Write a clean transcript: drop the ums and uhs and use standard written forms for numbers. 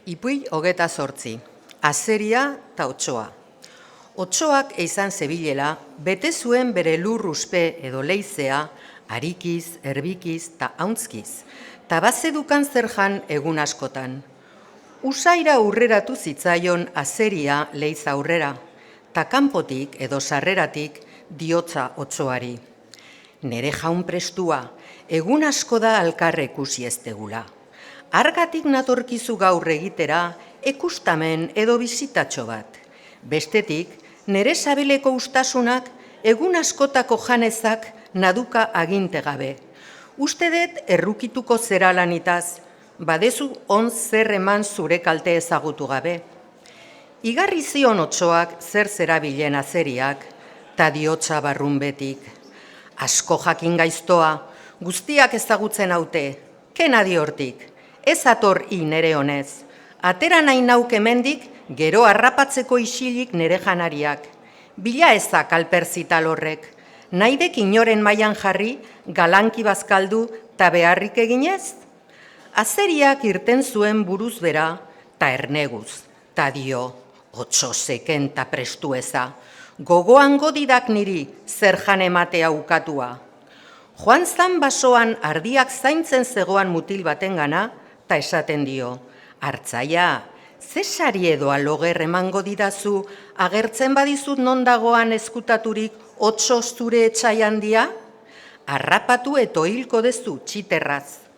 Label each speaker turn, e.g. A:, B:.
A: Ipuin 28, azeria eta otsoa. Otsoak izan zebilela, bete zuen bere lur uspe edo leizea, harikiz, erbikiz eta hauntzkiz, eta bazedukan zerjan egun askotan. Usaira aurreratu zitzaion azeria leiz aurrera, eta kanpotik edo sarreratik diotza otsoari. Nere jaun prestua, egun asko da alkarre ikusi ez tegula. Argatik natorkizu gaur egitera, ekustamen edo bizitatxo bat. Bestetik, nere sabeleko ustasunak egun askotako janezak naduka aginte gabe. Uste dut errukituko zera lanitaz, badezu on zer eman zure kalte ezagutu gabe. Igarri zion otsoak zer zerabilen azeriak, ta diotza barrun betik. Asko jakin gaiztoa, guztiak ezagutzen haute, kena hortik. Ez ator nere honez, atera nahi nauk hemendik gero harrapatzeko isilik nere janariak. Bila ezak alperzital horrek, naidek inoren mailan jarri, galanki bazkaldu ta beharrik eginez? Azeriak irten zuen buruz bera, ta erneguz, ta dio, otso zeken ta prestu eza, gogoan godidak niri zer jan ematea ukatua. Joan zan basoan ardiak zaintzen zegoan mutil baten gana, ta esaten dio, hartzaia, ze sari edo aloger emango didazu agertzen badizut non dagoan ezkutaturik otso zure etxai handia? Harrapatu eto hilko dezu txiterraz.